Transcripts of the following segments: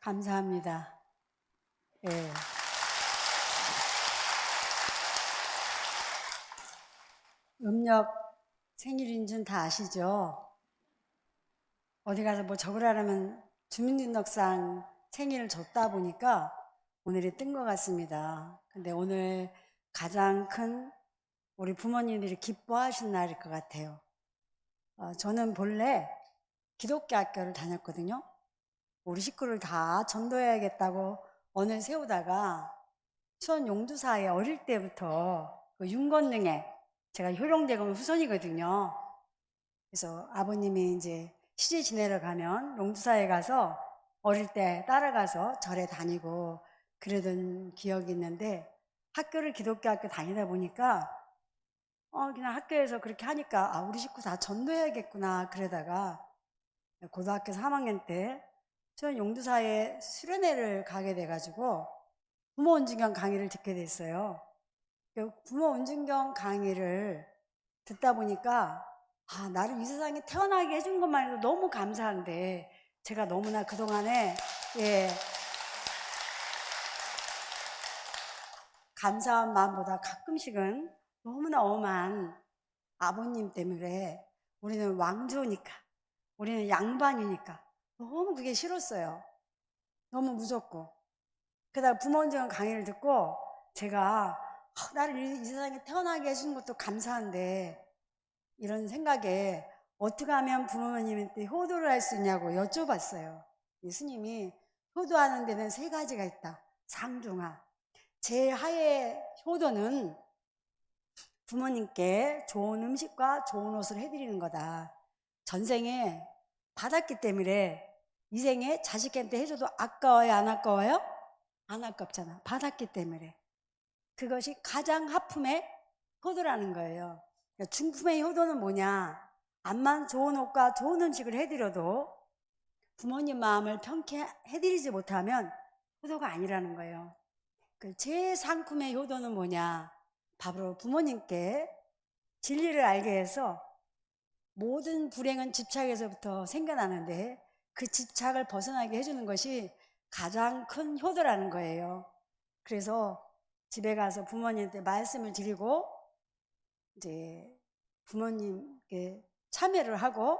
감사합니다. 예. 음력 생일인 줄 다 아시죠? 어디 가서 뭐 적으라면 주민등록상 생일을 줬다 보니까 오늘이 뜬 것 같습니다. 근데 오늘 가장 큰 우리 부모님들이 기뻐하신 날일 것 같아요. 저는 본래 기독교 학교를 다녔거든요. 우리 식구를 다 전도해야겠다고 언을 세우다가 수원 용두사에 어릴 때부터 그 윤건능에 제가 효령대금 후손이거든요. 그래서 아버님이 이제 시집 지내러 가면 용두사에 가서 어릴 때 따라가서 절에 다니고 그러던 기억이 있는데 학교를 기독교 학교 다니다 보니까 그냥 학교에서 그렇게 하니까 우리 식구 다 전도해야겠구나 그러다가 고등학교 3학년 때 수원 용두사에 수련회를 가게 돼가지고 부모 은준경 강의를 듣게 됐어요. 부모 은준경 강의를 듣다 보니까 나를 이 세상에 태어나게 해준 것만 해도 너무 감사한데 제가 너무나 그동안에 감사한 마음보다 가끔씩은 너무나 엄한 아버님 때문에 우리는 왕조니까 우리는 양반이니까 너무 그게 싫었어요. 너무 무섭고 그러다가 부모 은준경 강의를 듣고 제가 나를 이 세상에 태어나게 해준 것도 감사한데 이런 생각에 어떻게 하면 부모님한테 효도를 할 수 있냐고 여쭤봤어요. 스님이 효도하는 데는 3가지가 있다. 상중하. 제하의 효도는 부모님께 좋은 음식과 좋은 옷을 해드리는 거다. 전생에 받았기 때문에 이 생에 자식한테 해줘도 아까워요? 안 아까워요? 안 아깝잖아. 받았기 때문에. 그것이 가장 하품의 효도라는 거예요. 중품의 효도는 뭐냐? 암만 좋은 옷과 좋은 음식을 해드려도 부모님 마음을 편케 해드리지 못하면 효도가 아니라는 거예요. 제상품의 효도는 뭐냐? 바로 부모님께 진리를 알게 해서 모든 불행은 집착에서부터 생겨나는데 그 집착을 벗어나게 해주는 것이 가장 큰 효도라는 거예요. 그래서 집에 가서 부모님한테 말씀을 드리고 이제 부모님께 참여를 하고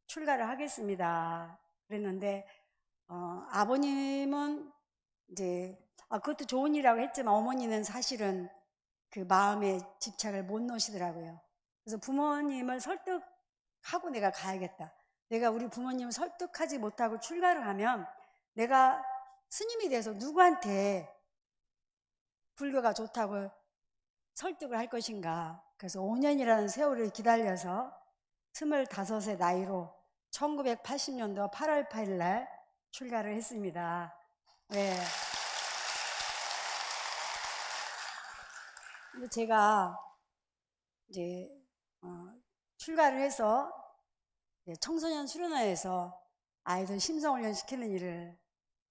출가를 하겠습니다. 그랬는데 아버님은 이제 그것도 좋은 일이라고 했지만 어머니는 사실은 그 마음에 집착을 못 놓으시더라고요. 그래서 부모님을 설득하고 내가 가야겠다. 내가 우리 부모님을 설득하지 못하고 출가를 하면 내가 스님이 돼서 누구한테 불교가 좋다고 설득을 할 것인가. 그래서 5년이라는 세월을 기다려서 25의 나이로 1980년도 8월 8일 날 출가를 했습니다. 네. 근데 제가 이제 출가를 해서 청소년 수련회에서 아이들 심성훈련 시키는 일을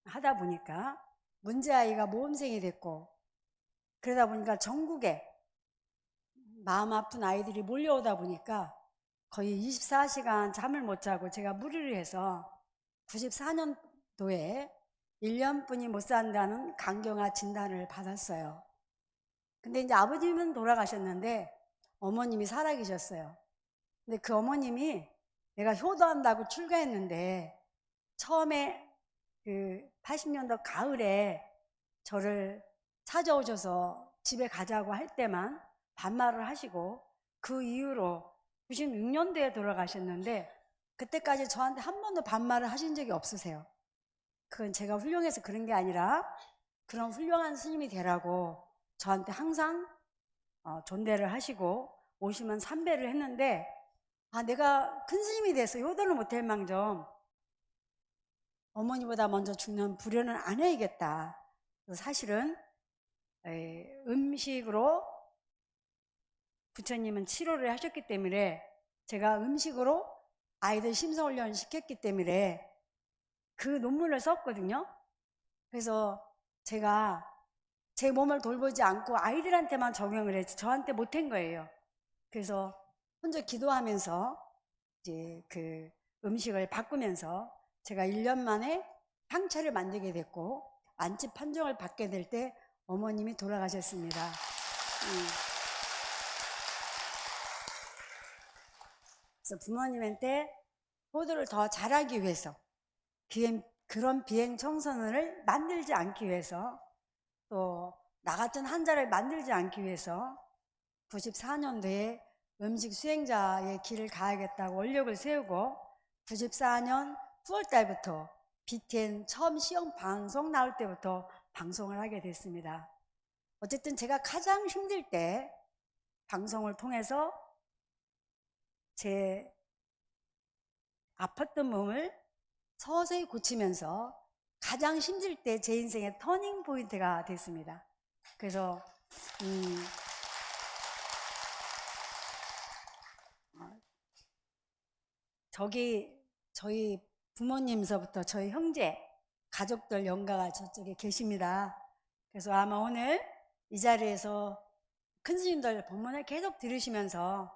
하다 보니까 문제아이가 모범생이 됐고 그러다 보니까 전국에 마음 아픈 아이들이 몰려오다 보니까 거의 24시간 잠을 못 자고 제가 무리를 해서 94년도에 1년뿐이 못 산다는 강경화 진단을 받았어요. 근데 이제 아버님은 돌아가셨는데 어머님이 살아계셨어요. 근데 그 어머님이 내가 효도한다고 출가했는데 처음에 그 80년도 가을에 저를 찾아오셔서 집에 가자고 할 때만 반말을 하시고 그 이후로 96년도에 돌아가셨는데 그때까지 저한테 한 번도 반말을 하신 적이 없으세요. 그건 제가 훌륭해서 그런 게 아니라 그런 훌륭한 스님이 되라고 저한테 항상 존대를 하시고 오시면 삼배를 했는데 내가 큰 스님이 돼서 효도를 못할 망정 어머니보다 먼저 죽는 불효는 안 해야겠다. 사실은 음식으로 부처님은 치료를 하셨기 때문에 제가 음식으로 아이들 심성훈련 시켰기 때문에 그 논문을 썼거든요. 그래서 제가 제 몸을 돌보지 않고 아이들한테만 적용을 했지 저한테 못한 거예요. 그래서 혼자 기도하면서 이제 그 음식을 바꾸면서 제가 1년 만에 상처를 만들게 됐고 안집 판정을 받게 될 때 어머님이 돌아가셨습니다. 그래서 부모님한테 효도를 더 잘하기 위해서 그런 비행 청소년을 만들지 않기 위해서 또 나 같은 환자를 만들지 않기 위해서 94년도에 음식 수행자의 길을 가야겠다고 원력을 세우고 94년 9월 달부터 BTN 처음 시험 방송 나올 때부터 방송을 하게 됐습니다. 어쨌든 제가 가장 힘들 때 방송을 통해서 제 아팠던 몸을 서서히 고치면서 가장 힘들 때 제 인생의 터닝 포인트가 됐습니다. 그래서 저희 부모님서부터 저희 형제 가족들 영가가 저쪽에 계십니다. 그래서 아마 오늘 이 자리에서 큰 스님들 법문을 계속 들으시면서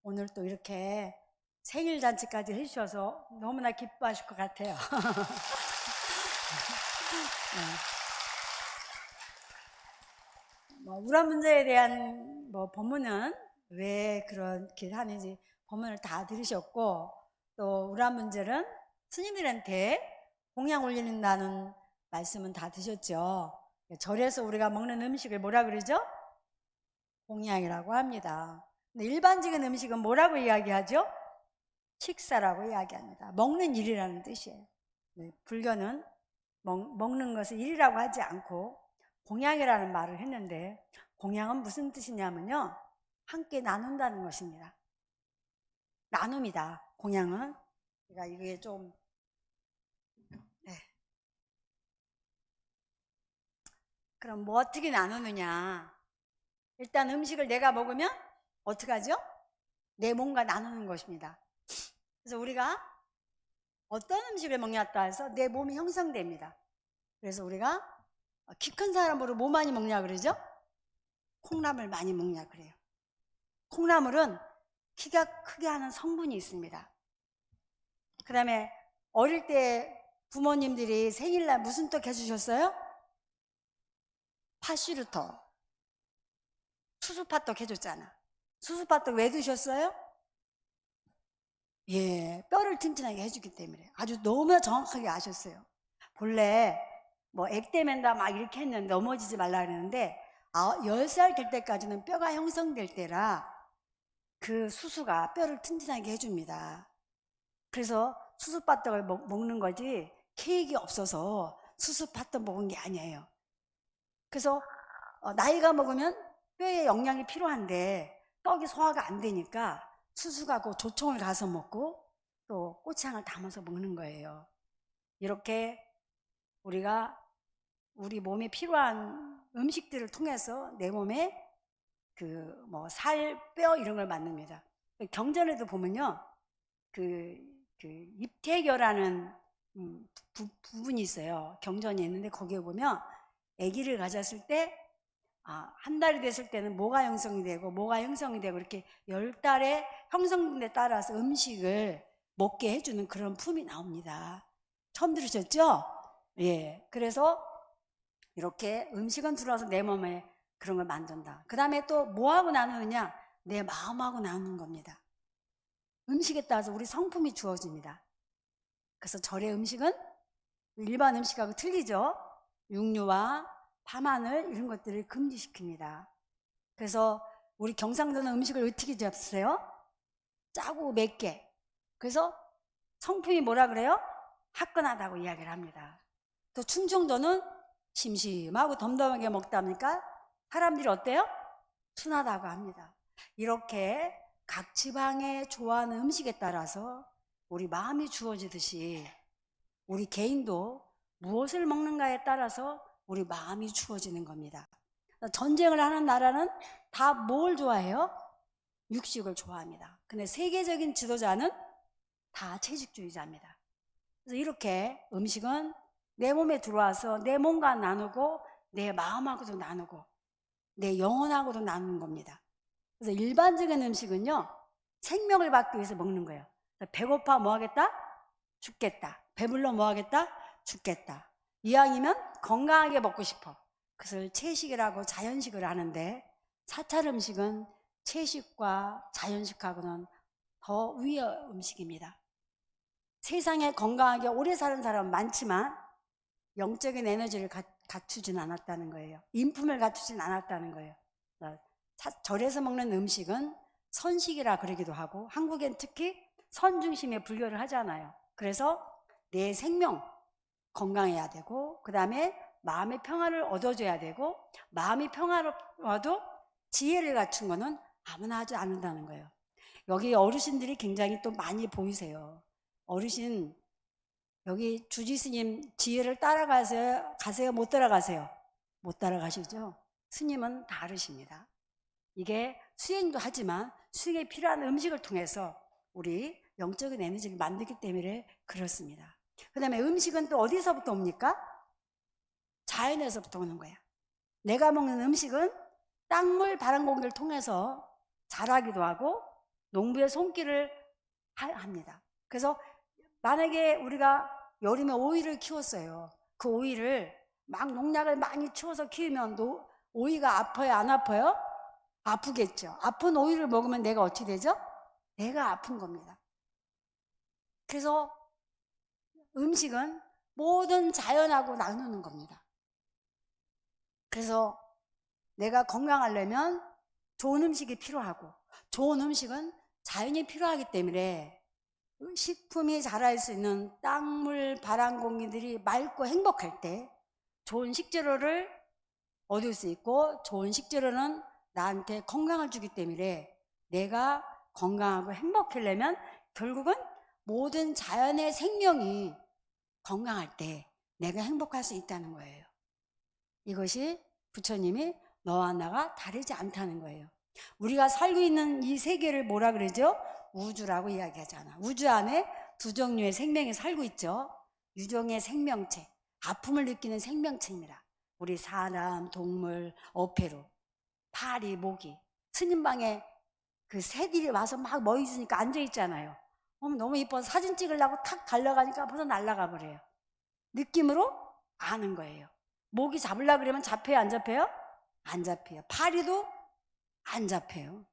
오늘 또 이렇게 생일 잔치까지 해주셔서 너무나 기뻐하실 것 같아요. 우란 문제에 대한 법문은 왜 그렇게 하는지 법문을 다 들으셨고, 또 우란 문제는 스님들한테 공양 올린다는 말씀은 다 드셨죠. 절에서 우리가 먹는 음식을 뭐라 그러죠? 공양이라고 합니다. 근데 일반적인 음식은 뭐라고 이야기하죠? 식사라고 이야기합니다. 먹는 일이라는 뜻이에요. 불교는 먹는 것을 일이라고 하지 않고 공양이라는 말을 했는데, 공양은 무슨 뜻이냐면요, 함께 나눈다는 것입니다. 나눔이다, 공양은. 그러니까 이게 좀 그럼 뭐 어떻게 나누느냐? 일단 음식을 내가 먹으면 어떻게 하죠? 내 몸과 나누는 것입니다. 그래서 우리가 어떤 음식을 먹냐에 따라서 내 몸이 형성됩니다. 그래서 우리가 키 큰 사람으로 뭐 많이 먹냐 그러죠? 콩나물 많이 먹냐 그래요. 콩나물은 키가 크게 하는 성분이 있습니다. 그 다음에 어릴 때 부모님들이 생일날 무슨 떡 해주셨어요? 파슈르토, 수수팥떡 해줬잖아. 수수팥떡 왜 드셨어요? 예, 뼈를 튼튼하게 해주기 때문에. 아주 너무 정확하게 아셨어요. 본래 액땜한다 막 이렇게 했는데 넘어지지 말라 그랬는데 10살 될 때까지는 뼈가 형성될 때라 그 수수가 뼈를 튼튼하게 해줍니다. 그래서 수수팥떡을 먹는 거지 케이크 없어서 수수팥떡 먹은 게 아니에요. 그래서 나이가 먹으면 뼈에 영양이 필요한데 떡이 소화가 안 되니까 수수가 그 조청을 가서 먹고 또 꼬치향을 담아서 먹는 거예요. 이렇게 우리가 우리 몸에 필요한 음식들을 통해서 내 몸에 살, 뼈 이런 걸 만듭니다. 경전에도 보면요, 입태교라는 부분이 있어요. 경전이 있는데 거기에 보면 아기를 가졌을 때 한 달이 됐을 때는 뭐가 형성이 되고 뭐가 형성이 되고 이렇게 10달에 형성된 데 따라서 음식을 먹게 해주는 그런 품이 나옵니다. 처음 들으셨죠? 예. 그래서 이렇게 음식은 들어와서 내 몸에 그런 걸 만든다. 그 다음에 또 뭐하고 나누느냐? 내 마음하고 나누는 겁니다. 음식에 따라서 우리 성품이 주어집니다. 그래서 절의 음식은 일반 음식하고 틀리죠. 육류와 파마늘 이런 것들을 금지시킵니다. 그래서 우리 경상도는 음식을 어떻게 잡수세요? 짜고 맵게. 그래서 성품이 뭐라 그래요? 화끈하다고 이야기를 합니다. 또 충청도는 심심하고 덤덤하게 먹다 보니까 사람들이 어때요? 순하다고 합니다. 이렇게 각 지방에 좋아하는 음식에 따라서 우리 마음이 주어지듯이 우리 개인도 무엇을 먹는가에 따라서 우리 마음이 주어지는 겁니다. 전쟁을 하는 나라는 다 뭘 좋아해요? 육식을 좋아합니다. 근데 세계적인 지도자는 다 채식주의자입니다. 그래서 이렇게 음식은 내 몸에 들어와서 내 몸과 나누고 내 마음하고도 나누고 내 영혼하고도 나누는 겁니다. 그래서 일반적인 음식은요, 생명을 받기 위해서 먹는 거예요. 배고파 뭐 하겠다? 죽겠다. 배불러 뭐 하겠다? 죽겠다. 이왕이면 건강하게 먹고 싶어. 그것을 채식이라고 자연식을 하는데, 사찰 음식은 채식과 자연식하고는 더 위의 음식입니다. 세상에 건강하게 오래 사는 사람은 많지만 영적인 에너지를 갖추진 않았다는 거예요. 인품을 갖추진 않았다는 거예요. 절에서 먹는 음식은 선식이라 그러기도 하고, 한국엔 특히 선 중심의 불교를 하잖아요. 그래서 내 생명 건강해야 되고, 그 다음에 마음의 평화를 얻어줘야 되고, 마음이 평화로워도 지혜를 갖춘 거는 아무나 하지 않는다는 거예요. 여기 어르신들이 굉장히 또 많이 보이세요. 어르신, 여기 주지스님 지혜를 따라가세요? 못 따라가세요? 못 따라가시죠? 스님은 다르십니다. 이게 수행도 하지만 수행에 필요한 음식을 통해서 우리 영적인 에너지를 만들기 때문에 그렇습니다. 그 다음에 음식은 또 어디서부터 옵니까? 자연에서부터 오는 거야. 내가 먹는 음식은 땅물 바람 공기를 통해서 자라기도 하고 농부의 손길을 합니다. 그래서 만약에 우리가 여름에 오이를 키웠어요. 그 오이를 막 농약을 많이 치워서 키우면 오이가 아파요? 안 아파요? 아프겠죠. 아픈 오이를 먹으면 내가 어찌 되죠? 내가 아픈 겁니다. 그래서 음식은 모든 자연하고 나누는 겁니다. 그래서 내가 건강하려면 좋은 음식이 필요하고, 좋은 음식은 자연이 필요하기 때문에 식품이 자랄 수 있는 땅물 바람 공기들이 맑고 행복할 때 좋은 식재료를 얻을 수 있고, 좋은 식재료는 나한테 건강을 주기 때문에 내가 건강하고 행복하려면 결국은 모든 자연의 생명이 건강할 때 내가 행복할 수 있다는 거예요. 이것이 부처님이 너와 나가 다르지 않다는 거예요. 우리가 살고 있는 이 세계를 뭐라 그러죠? 우주라고 이야기하잖아. 우주 안에 두 종류의 생명이 살고 있죠. 유종의 생명체, 아픔을 느끼는 생명체입니다. 우리 사람, 동물, 어패로, 파리, 모기. 스님 방에 그 새들이 와서 막 먹이 주니까 앉아 있잖아요. 너무 이뻐서 사진 찍으려고 탁 달려가니까 벌써 날아가 버려요. 느낌으로 아는 거예요. 모기 잡으려고 그러면 잡혀요, 안 잡혀요? 안 잡혀요. 파리도 안 잡혀요.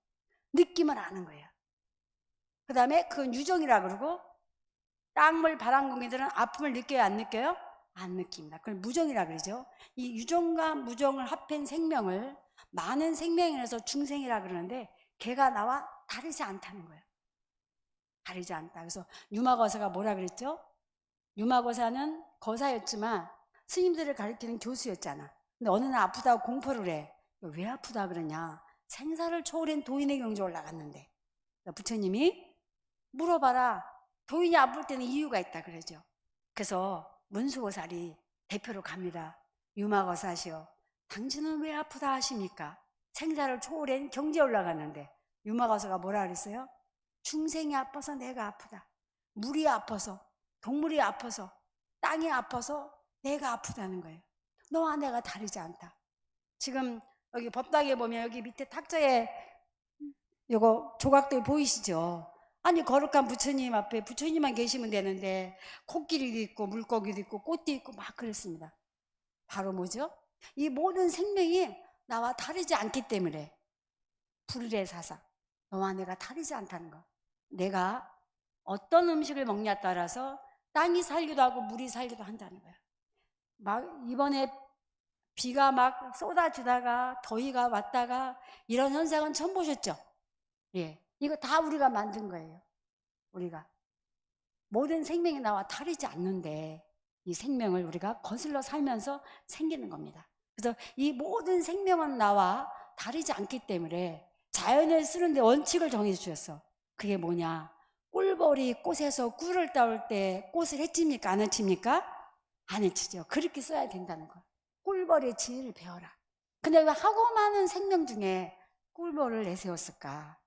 느낌을 아는 거예요. 그 다음에 그건 유정이라 그러고, 땅물 바람 공기들은 아픔을 느껴요, 안 느껴요? 안 느낍니다. 그걸 무정이라 그러죠. 이 유정과 무정을 합한 생명을 많은 생명이라서 중생이라 그러는데, 걔가 나와 다르지 않다는 거예요. 다르지 않다. 그래서 유마거사가 뭐라 그랬죠? 유마거사는 거사였지만 스님들을 가르치는 교수였잖아. 근데 어느 날 아프다고 공포를 해. 왜 아프다 그러냐? 생사를 초월한 도인의 경지에 올라갔는데, 부처님이 물어봐라. 도인이 아플 때는 이유가 있다 그러죠. 그래서 문수보살이 대표로 갑니다. 유마거사시여, 당신은 왜 아프다 하십니까? 생사를 초월한 경지에 올라갔는데, 유마거사가 뭐라 그랬어요? 중생이 아파서 내가 아프다. 물이 아파서, 동물이 아파서, 땅이 아파서 내가 아프다는 거예요. 너와 내가 다르지 않다. 지금 여기 법당에 보면 여기 밑에 탁자에 요거 조각들 보이시죠? 아니 거룩한 부처님 앞에 부처님만 계시면 되는데 코끼리도 있고 물고기도 있고 꽃도 있고 막 그랬습니다. 바로 뭐죠? 이 모든 생명이 나와 다르지 않기 때문에 불의 사상, 너와 내가 다르지 않다는 거. 내가 어떤 음식을 먹냐에 따라서 땅이 살기도 하고 물이 살기도 한다는 거예요. 막 이번에 비가 막 쏟아지다가 더위가 왔다가 이런 현상은 처음 보셨죠? 예, 이거 다 우리가 만든 거예요. 우리가 모든 생명이 나와 다르지 않는데 이 생명을 우리가 거슬러 살면서 생기는 겁니다. 그래서 이 모든 생명은 나와 다르지 않기 때문에 자연을 쓰는데 원칙을 정해 주셨어. 그게 뭐냐? 꿀벌이 꽃에서 꿀을 따올 때 꽃을 해칩니까? 안 해칩니까? 안 해치죠. 그렇게 써야 된다는 거예요. 꿀벌의 지혜를 배워라. 근데 왜 하고 많은 생명 중에 꿀벌을 내세웠을까?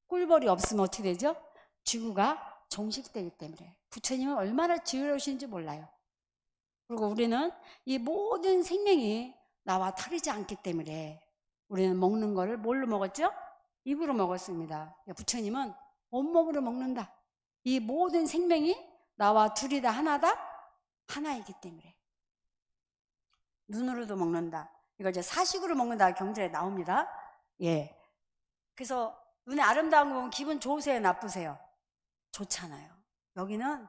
꿀벌이 없으면 어떻게 되죠? 지구가 종식되기 때문에. 부처님은 얼마나 지혜로우신지 몰라요. 그리고 우리는 이 모든 생명이 나와 다르지 않기 때문에 우리는 먹는 거를 뭘로 먹었죠? 입으로 먹었습니다. 부처님은 온몸으로 먹는다. 이 모든 생명이 나와 둘이다 하나다? 하나이기 때문에. 눈으로도 먹는다. 이거 이제 사식으로 먹는다 경전에 나옵니다. 예. 그래서 눈에 아름다운 거 보면 기분 좋으세요, 나쁘세요? 좋잖아요. 여기는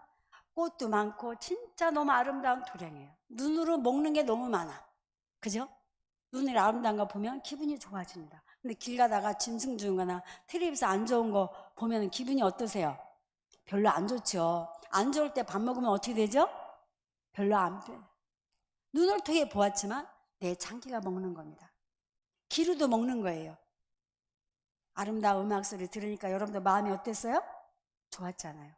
꽃도 많고 진짜 너무 아름다운 도량이에요. 눈으로 먹는 게 너무 많아. 그죠? 눈에 아름다운 거 보면 기분이 좋아집니다. 근데 길 가다가 짐승 죽은 거나 텔레비에서 안 좋은 거 보면 기분이 어떠세요? 별로 안 좋죠. 안 좋을 때 밥 먹으면 어떻게 되죠? 별로 안 돼. 눈을 통해 보았지만 내 장기가 먹는 겁니다. 귀로도 먹는 거예요. 아름다운 음악 소리 들으니까 여러분들 마음이 어땠어요? 좋았잖아요.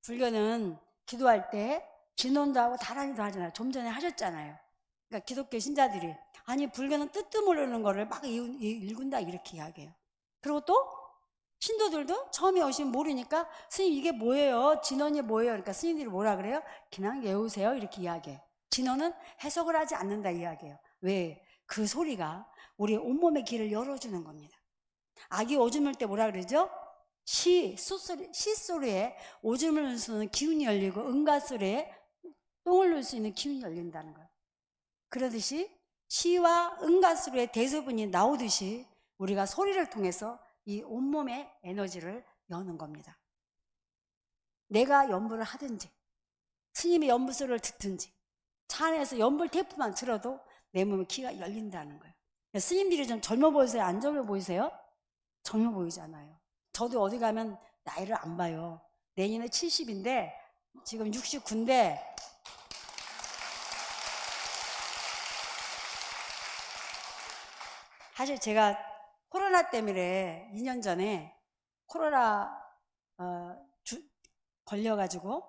불교는 기도할 때 진원도 하고 다란이도 하잖아요. 좀 전에 하셨잖아요. 그러니까 기독교 신자들이 아니 불교는 뜻도 모르는 거를 막 읽은다 이렇게 이야기해요. 그리고 또 신도들도 처음에 오시면 모르니까 스님 이게 뭐예요? 진원이 뭐예요? 그러니까 스님들이 뭐라 그래요? 그냥 외우세요 이렇게 이야기해요. 진원은 해석을 하지 않는다 이야기해요. 왜? 그 소리가 우리 온몸의 길을 열어주는 겁니다. 아기 오줌 을 때 뭐라 그러죠? 시소리에 오줌을 누는 기운이 열리고 응가소리에 똥을 누를 수 있는 기운이 열린다는 거예요. 그러듯이 시와 응가소리의 대소분이 나오듯이 우리가 소리를 통해서 이 온몸의 에너지를 여는 겁니다. 내가 연불을 하든지 스님의 연불소리를 듣든지 차 안에서 연불 테이프만 들어도 내 몸의 귀가 열린다는 거예요. 스님들이 좀 젊어 보이세요? 안 젊어 보이세요? 젊어 보이잖아요. 저도 어디 가면 나이를 안 봐요. 내년에 70인데 지금 69인데 사실 제가 코로나 때문에 2년 전에 코로나 걸려가지고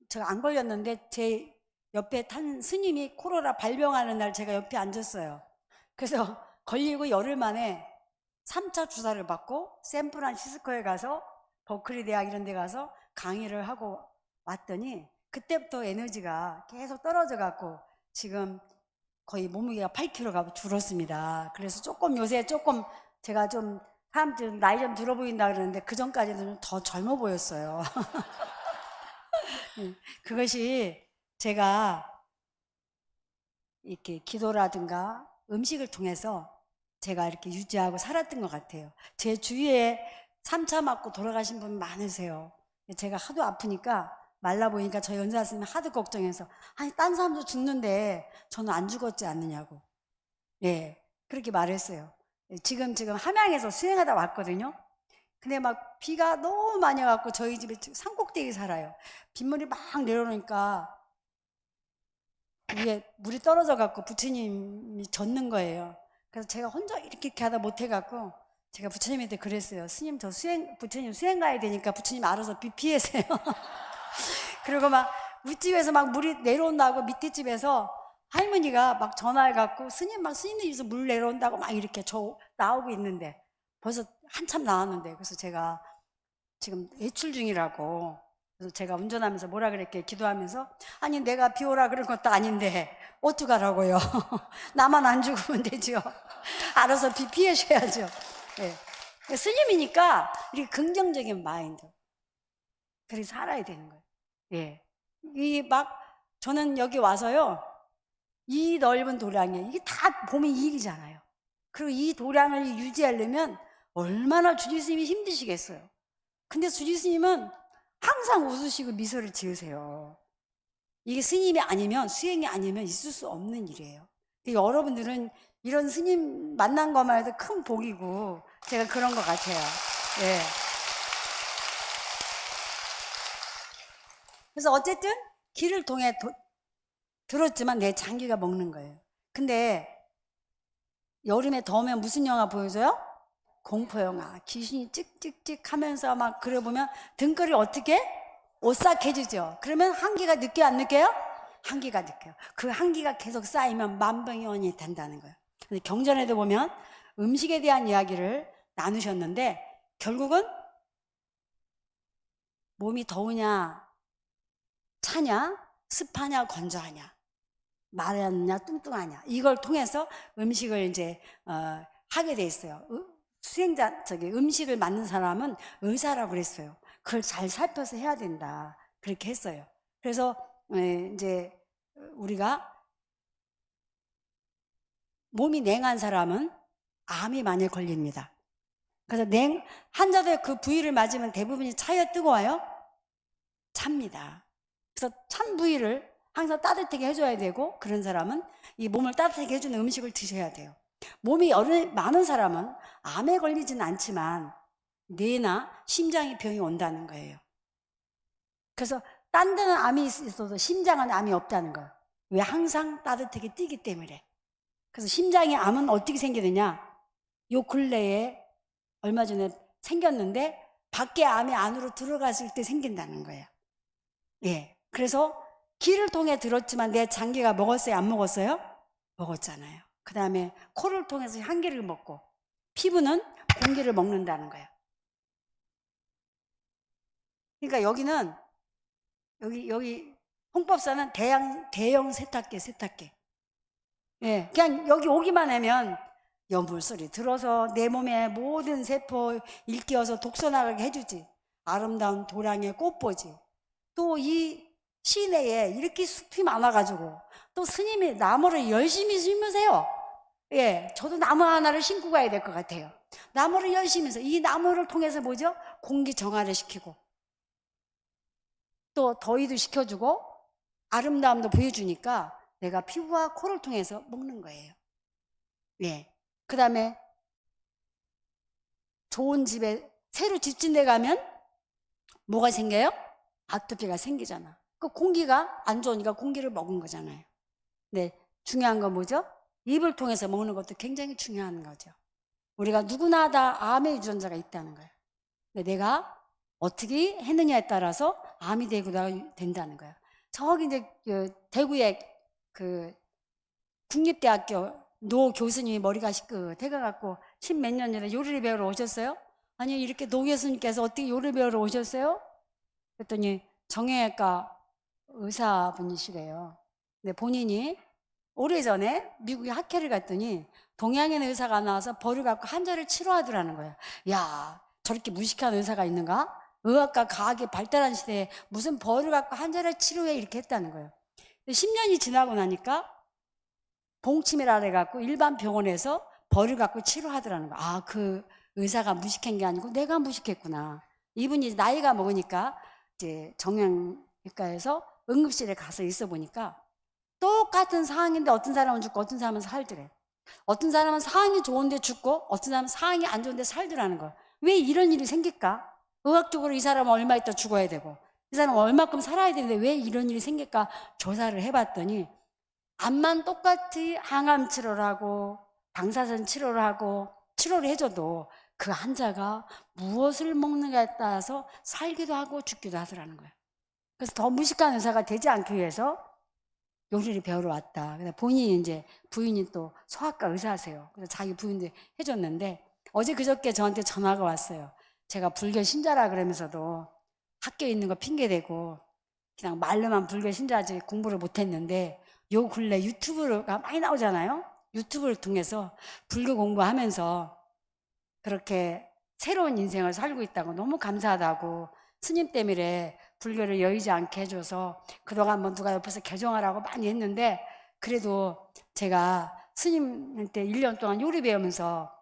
제가 안 걸렸는데 제 옆에 탄 스님이 코로나 발병하는 날 제가 옆에 앉았어요. 그래서 걸리고 열흘 만에 3차 주사를 받고 샌프란시스코에 가서 버클리 대학 이런 데 가서 강의를 하고 왔더니 그때부터 에너지가 계속 떨어져 갖고 지금 거의 몸무게가 8kg가 줄었습니다. 그래서 조금 요새 조금 제가 좀 사람들 나이 좀 들어 보인다 그러는데 그 전까지는 더 젊어 보였어요. 그것이 제가 이렇게 기도라든가 음식을 통해서 제가 이렇게 유지하고 살았던 것 같아요. 제 주위에 3차 맞고 돌아가신 분 많으세요. 제가 하도 아프니까 말라 보니까 저희 연사 스님이 하도 걱정해서 아니 딴 사람도 죽는데 저는 안 죽었지 않느냐고 그렇게 말했어요. 지금 함양에서 수행하다 왔거든요. 근데 막 비가 너무 많이 와갖고 저희 집에 산꼭대기 살아요. 빗물이 막 내려오니까 위에 물이 떨어져 갖고 부처님이 젖는 거예요. 그래서 제가 혼자 이렇게 하다 못해갖고 제가 부처님한테 그랬어요. 스님 부처님 수행 가야 되니까 부처님 알아서 비 피해세요. 그리고 막 윗집에서 막 물이 내려온다고 밑에 집에서 할머니가 막 전화해갖고 스님들 집에서 물 내려온다고 막 이렇게 저 나오고 있는데 벌써 한참 나왔는데 그래서 제가 지금 외출 중이라고 그래서 제가 운전하면서 뭐라 그랬게 기도하면서 아니 내가 비 오라 그런 것도 아닌데 어떡하라고요. 나만 안 죽으면 되죠. 알아서 비 피하셔야죠. 스님이니까 이렇게 긍정적인 마인드 그렇게 살아야 되는 거예요. 저는 여기 와서요 이 넓은 도량에 이게 다 보면 이 일이잖아요. 그리고 이 도량을 유지하려면 얼마나 주지스님이 힘드시겠어요. 근데 주지스님은 항상 웃으시고 미소를 지으세요. 이게 스님이 아니면 수행이 아니면 있을 수 없는 일이에요. 여러분들은 이런 스님 만난 것만 해도 큰 복이고 제가 그런 것 같아요. 그래서 어쨌든 길을 통해 들었지만 내 장기가 먹는 거예요. 근데 여름에 더우면 무슨 영화 보여줘요? 공포영화. 귀신이 찍찍찍 하면서 막 그래 보면 등골이 어떻게? 오싹해지죠. 그러면 한기가 느껴요? 안 느껴요? 한기가 느껴요. 그 한기가 계속 쌓이면 만병이원이 된다는 거예요. 근데 경전에도 보면 음식에 대한 이야기를 나누셨는데 결국은 몸이 더우냐 차냐 습하냐 건조하냐 마르냐 뚱뚱하냐 이걸 통해서 음식을 이제 하게 돼 있어요. 음식을 만든 사람은 의사라고 그랬어요. 그걸 잘 살펴서 해야 된다 그렇게 했어요. 그래서 이제 우리가 몸이 냉한 사람은 암이 많이 걸립니다. 그래서 환자들 그 부위를 맞으면 대부분이 차여 뜨거워요? 찹니다. 그래서 찬 부위를 항상 따뜻하게 해줘야 되고, 그런 사람은 이 몸을 따뜻하게 해주는 음식을 드셔야 돼요. 몸이 열이 많은 사람은 암에 걸리지는 않지만 뇌나 심장에 병이 온다는 거예요. 그래서 딴 데는 암이 있어도 심장은 암이 없다는 거예요. 왜? 항상 따뜻하게 뛰기 때문에. 그래서 심장의 암은 어떻게 생기느냐? 요 근래에 얼마 전에 생겼는데 밖에 암이 안으로 들어갔을 때 생긴다는 거예요. 예. 그래서 기를 통해 들었지만 내 장기가 먹었어요? 안 먹었어요? 먹었잖아요. 그 다음에 코를 통해서 향기를 먹고, 피부는 공기를 먹는다는 거예요. 그러니까 여기는 여기 홍법사는 대형 세탁기. 예, 그냥 여기 오기만 하면 연불소리 들어서 내 몸의 모든 세포 일깨워서 독소 나가게 해주지. 아름다운 도량의 꽃보지. 또 이 시내에 이렇게 숲이 많아가지고 또 스님이 나무를 열심히 심으세요. 예, 저도 나무 하나를 심고 가야 될 것 같아요. 나무를 열심히 해서 이 나무를 통해서 뭐죠? 공기 정화를 시키고 또 더위도 식혀주고 아름다움도 보여주니까 내가 피부와 코를 통해서 먹는 거예요. 예. 그 다음에 좋은 집에 새로 집진데 가면 뭐가 생겨요? 아토피가 생기잖아. 그 공기가 안 좋으니까 공기를 먹은 거잖아요. 네, 중요한 건 뭐죠? 입을 통해서 먹는 것도 굉장히 중요한 거죠. 우리가 누구나 다 암의 유전자가 있다는 거예요. 근데 내가 어떻게 했느냐에 따라서 암이 되고 된다는 거예요. 저기 이제 대구에 그 국립대학교 노 교수님이 머리가 시끄해갖고 10몇 년 전에 요리를 배우러 오셨어요? 아니, 이렇게 노 교수님께서 어떻게 요리 배우러 오셨어요? 그랬더니 정형외과 의사분이시래요. 근데 본인이 오래전에 미국에 학회를 갔더니 동양인 의사가 나와서 벌을 갖고 환자를 치료하더라는 거예요. 야, 저렇게 무식한 의사가 있는가? 의학과 과학이 발달한 시대에 무슨 벌을 갖고 환자를 치료해, 이렇게 했다는 거예요. 10년이 지나고 나니까 봉침이라 해갖고 일반 병원에서 벌을 갖고 치료하더라는 거예요. 아, 그 의사가 무식한 게 아니고 내가 무식했구나. 이분이 나이가 먹으니까 이제 정형외과에서 응급실에 가서 있어 보니까 똑같은 상황인데 어떤 사람은 죽고 어떤 사람은 살더래. 어떤 사람은 상황이 좋은데 죽고 어떤 사람은 상황이 안 좋은데 살더라는 거야. 왜 이런 일이 생길까? 의학적으로 이 사람은 얼마 있다 죽어야 되고 이 사람은 얼마큼 살아야 되는데 왜 이런 일이 생길까 조사를 해봤더니 암만 똑같이 항암 치료를 하고 방사선 치료를 하고 치료를 해줘도 그 환자가 무엇을 먹느냐에 따라서 살기도 하고 죽기도 하더라는 거예요. 그래서 더 무식한 의사가 되지 않기 위해서 요리를 배우러 왔다. 그래서 본인이 이제 부인이 또 소아과 의사세요. 그래서 자기 부인도 해줬는데 어제 그저께 저한테 전화가 왔어요. 제가 불교 신자라 그러면서도 학교에 있는 거 핑계대고 그냥 말로만 불교 신자지 공부를 못했는데 요 근래 유튜브가 많이 나오잖아요. 유튜브를 통해서 불교 공부하면서 그렇게 새로운 인생을 살고 있다고 너무 감사하다고 스님 때문에 불교를 여의지 않게 해줘서 그동안 뭐 누가 옆에서 개종하라고 많이 했는데 그래도 제가 스님한테 1년 동안 요리 배우면서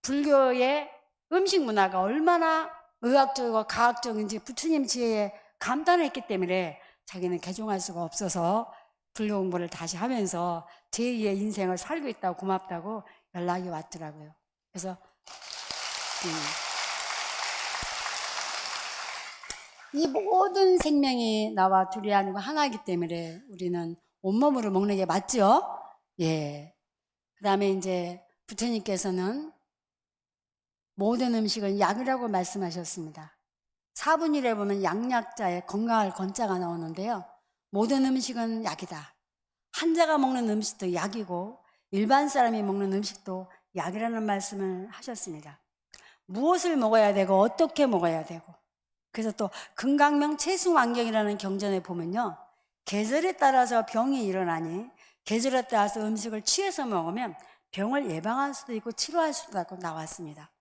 불교의 음식 문화가 얼마나 의학적이고 과학적인지 부처님 지혜에 감탄했기 때문에 자기는 개종할 수가 없어서 불교 공부를 다시 하면서 제2의 인생을 살고 있다고 고맙다고 연락이 왔더라고요. 그래서 이 모든 생명이 나와 둘이 아니고 하나이기 때문에 우리는 온몸으로 먹는 게 맞죠? 예. 그 다음에 이제 부처님께서는 모든 음식은 약이라고 말씀하셨습니다. 사분일에 보면 양약자에 건강할 건자가 나오는데요. 모든 음식은 약이다. 환자가 먹는 음식도 약이고 일반 사람이 먹는 음식도 약이라는 말씀을 하셨습니다. 무엇을 먹어야 되고 어떻게 먹어야 되고 그래서 또 금강명 채승환경이라는 경전에 보면요. 계절에 따라서 병이 일어나니 계절에 따라서 음식을 취해서 먹으면 병을 예방할 수도 있고 치료할 수도 있고 나왔습니다.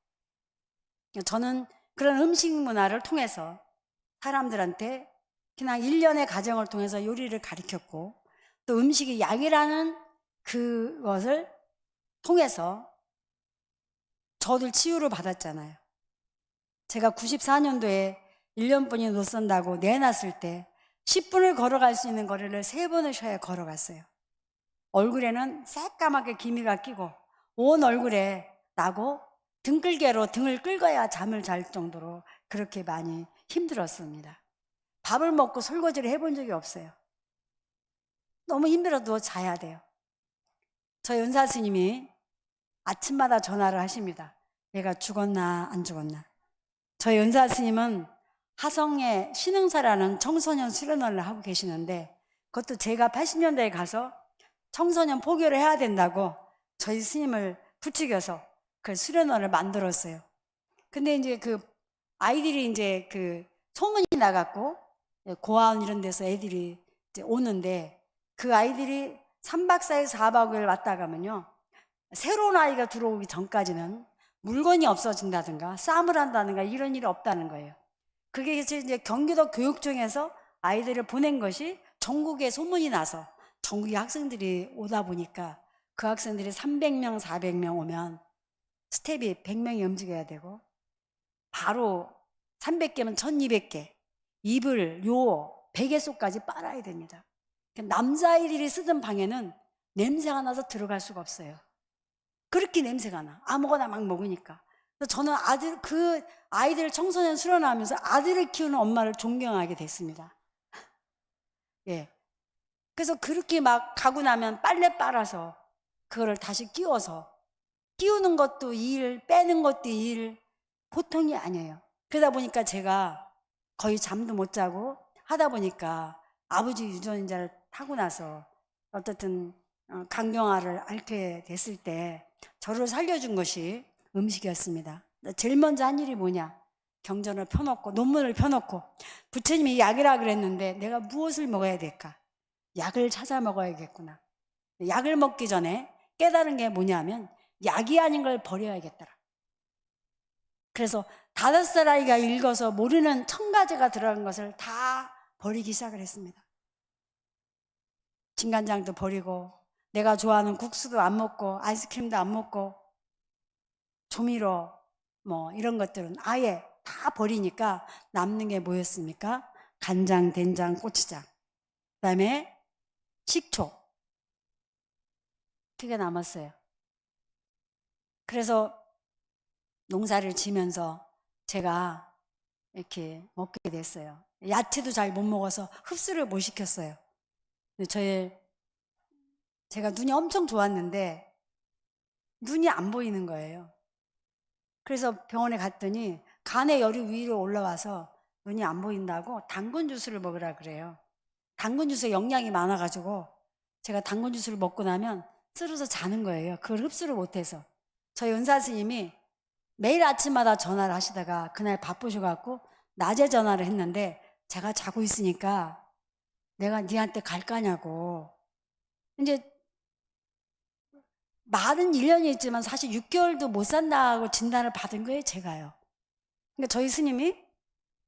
저는 그런 음식 문화를 통해서 사람들한테 그냥 일련의 과정을 통해서 요리를 가르쳤고, 또 음식이 약이라는 그것을 통해서 저들 치유를 받았잖아요. 제가 94년도에 1년뿐이 못 산다고 내놨을 때 10분을 걸어갈 수 있는 거리를 3번을 쉬어야 걸어갔어요. 얼굴에는 새까맣게 기미가 끼고 온 얼굴에 나고 등끌개로 등을 긁어야 잠을 잘 정도로 그렇게 많이 힘들었습니다. 밥을 먹고 설거지를 해본 적이 없어요. 너무 힘들어도 자야 돼요. 저희 은사 스님이 아침마다 전화를 하십니다. 내가 죽었나 안 죽었나. 저희 은사 스님은 하성의 신흥사라는 청소년 수련원을 하고 계시는데, 그것도 제가 80년대에 가서 청소년 포교를 해야 된다고 저희 스님을 부추겨서 그 수련원을 만들었어요. 근데 이제 그 아이들이 이제 그 소문이 나갔고 고아원 이런 데서 애들이 이제 오는데, 그 아이들이 3박 4일 4박 5일 왔다 가면요, 새로운 아이가 들어오기 전까지는 물건이 없어진다든가 싸움을 한다든가 이런 일이 없다는 거예요. 그게 이제 경기도 교육청에서 아이들을 보낸 것이 전국에 소문이 나서 전국의 학생들이 오다 보니까, 그 학생들이 300명, 400명 오면 스텝이 100명이 움직여야 되고, 바로 300개면 1200개, 이불, 요, 베개속까지 빨아야 됩니다. 남자아이들이 쓰던 방에는 냄새가 나서 들어갈 수가 없어요. 그렇게 냄새가 나. 아무거나 막 먹으니까. 그래서 저는 그 아이들 청소년 수련하면서 아들을 키우는 엄마를 존경하게 됐습니다. 예. 그래서 그렇게 막 가고 나면 빨래 빨아서 그거를 다시 끼워서, 끼우는 것도 일, 빼는 것도 일, 보통이 아니에요. 그러다 보니까 제가 거의 잠도 못 자고 하다 보니까 아버지 유전자를 타고 나서 어떻든 강경화를 앓게 됐을 때 저를 살려준 것이 음식이었습니다. 제일 먼저 한 일이 뭐냐? 경전을 펴놓고 논문을 펴놓고, 부처님이 약이라 그랬는데 내가 무엇을 먹어야 될까? 약을 찾아 먹어야겠구나. 약을 먹기 전에 깨달은 게 뭐냐면 약이 아닌 걸 버려야겠더라. 그래서 5살 아이가 읽어서 모르는 1000가지가 들어간 것을 다 버리기 시작을 했습니다. 진간장도 버리고, 내가 좋아하는 국수도 안 먹고, 아이스크림도 안 먹고, 조미료 뭐 이런 것들은 아예 다 버리니까 남는 게 뭐였습니까? 간장, 된장, 고추장, 그 다음에 식초, 그게 남았어요. 그래서 농사를 지면서 제가 이렇게 먹게 됐어요. 야채도 잘 못 먹어서 흡수를 못 시켰어요. 제가 눈이 엄청 좋았는데 눈이 안 보이는 거예요. 그래서 병원에 갔더니 간의 열이 위로 올라와서 눈이 안 보인다고 당근 주스를 먹으라 그래요. 당근 주스에 영양이 많아가지고 제가 당근 주스를 먹고 나면 쓰러져 자는 거예요. 그걸 흡수를 못해서. 저희 은사 스님이 매일 아침마다 전화를 하시다가 그날 바쁘셔갖고 낮에 전화를 했는데, 제가 자고 있으니까 내가 니한테 갈 거냐고. 이제 말은 1년이 있지만 사실 6개월도 못 산다고 진단을 받은 거예요, 제가요. 그러니까 저희 스님이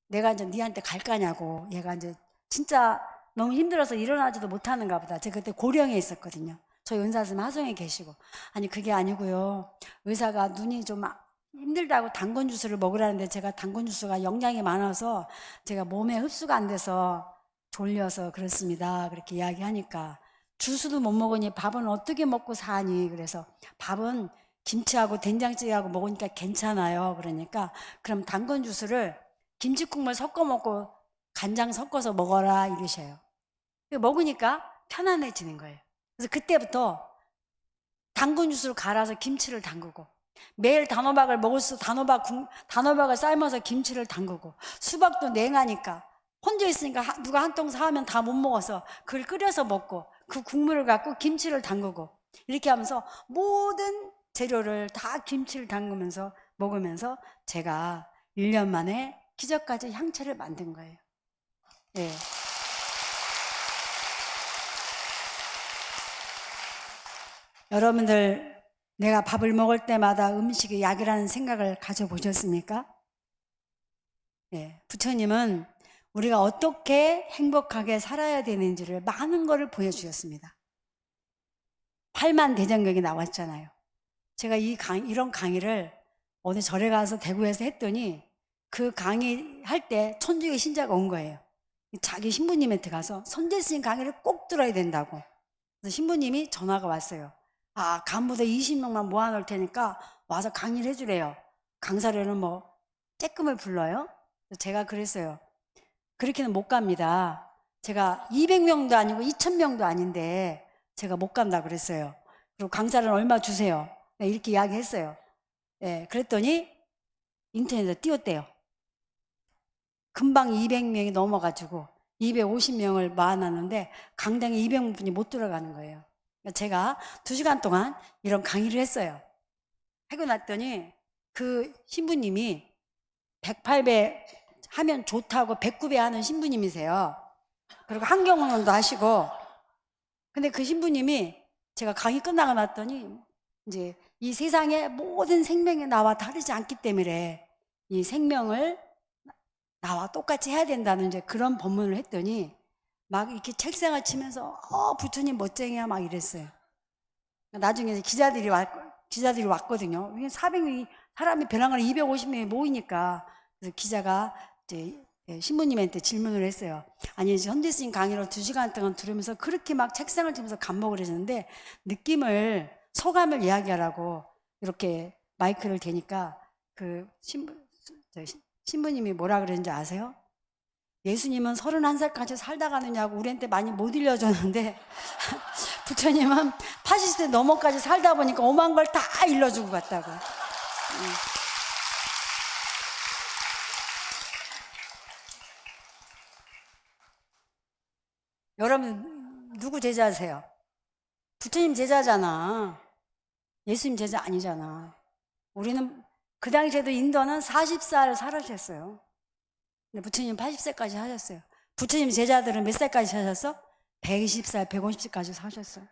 내가 이제 니한테 갈 거냐고. 얘가 이제 진짜 너무 힘들어서 일어나지도 못하는가 보다. 제가 그때 고령에 있었거든요. 저희 은사 스님 하성에 계시고. 아니 그게 아니고요, 의사가 눈이 좀 힘들다고 당근 주스를 먹으라는데 제가 당근 주스가 영양이 많아서 제가 몸에 흡수가 안 돼서 졸려서 그렇습니다. 그렇게 이야기하니까, 주스도 못 먹으니 밥은 어떻게 먹고 사니? 그래서 밥은 김치하고 된장찌개하고 먹으니까 괜찮아요. 그러니까 그럼 당근 주스를 김치국물 섞어 먹고 간장 섞어서 먹어라 이러셔요. 먹으니까 편안해지는 거예요. 그래서 그때부터 당근 주스를 갈아서 김치를 담그고, 매일 단호박을 먹을 수 단호박을 삶아서 김치를 담그고, 수박도 냉하니까 혼자 있으니까 누가 한 통 사오면 다 못 먹어서 그걸 끓여서 먹고, 그 국물을 갖고 김치를 담그고, 이렇게 하면서 모든 재료를 다 김치를 담그면서 먹으면서 제가 1년 만에 기적까지 향채를 만든 거예요. 네. 여러분들, 내가 밥을 먹을 때마다 음식이 약이라는 생각을 가져보셨습니까? 네. 부처님은 우리가 어떻게 행복하게 살아야 되는지를 많은 거를 보여주셨습니다. 8만 대장경이 나왔잖아요. 제가 이런 강의를 어느 절에 가서 대구에서 했더니 그 강의 할 때 천주교 신자가 온 거예요. 자기 신부님한테 가서 선제 스님 강의를 꼭 들어야 된다고. 그래서 신부님이 전화가 왔어요. 아, 간부도 20명만 모아놓을 테니까 와서 강의를 해주래요. 강사료는 뭐 쬐끔을 불러요. 제가 그랬어요. 그렇게는 못 갑니다. 제가 200명도 아니고 2000명도 아닌데 제가 못 간다 그랬어요. 그리고 강사료는 얼마 주세요. 네, 이렇게 이야기했어요. 네, 그랬더니 인터넷에 띄웠대요. 금방 200명이 넘어가지고 250명을 모아놨는데 강당에 200분이 못 들어가는 거예요. 제가 2시간 동안 이런 강의를 했어요. 하고 났더니 그 신부님이 108배 하면 좋다고 109배 하는 신부님이세요. 그리고 한경운동도 하시고. 근데 그 신부님이 제가 강의 끝나고 났더니 이제 이 세상의 모든 생명이 나와 다르지 않기 때문에 이 생명을 나와 똑같이 해야 된다는 이제 그런 법문을 했더니 막 이렇게 책상을 치면서 부처님 멋쟁이야 막 이랬어요. 나중에 기자들이 왔거든요. 400명이 사람이 배낭을 250명이 모이니까 그래서 기자가 이제 신부님한테 질문을 했어요. 아니 현대 스님 강의를 2시간 동안 들으면서 그렇게 막 책상을 치면서 감목을 했는데 소감을 이야기하라고 이렇게 마이크를 대니까 그 신부님이 뭐라 그랬는지 아세요? 예수님은 31살까지 살다 가느냐고 우리한테 많이 못 일러줬는데 부처님은 80세 넘어까지 살다 보니까 오만 걸 다 일러주고 갔다고. 여러분 누구 제자세요? 부처님 제자잖아. 예수님 제자 아니잖아. 우리는 그 당시에도 인도는 40살 살아셨어요. 근데 부처님 80세까지 하셨어요. 부처님 제자들은 몇 살까지 사셨어? 120살, 150살까지 사셨어요.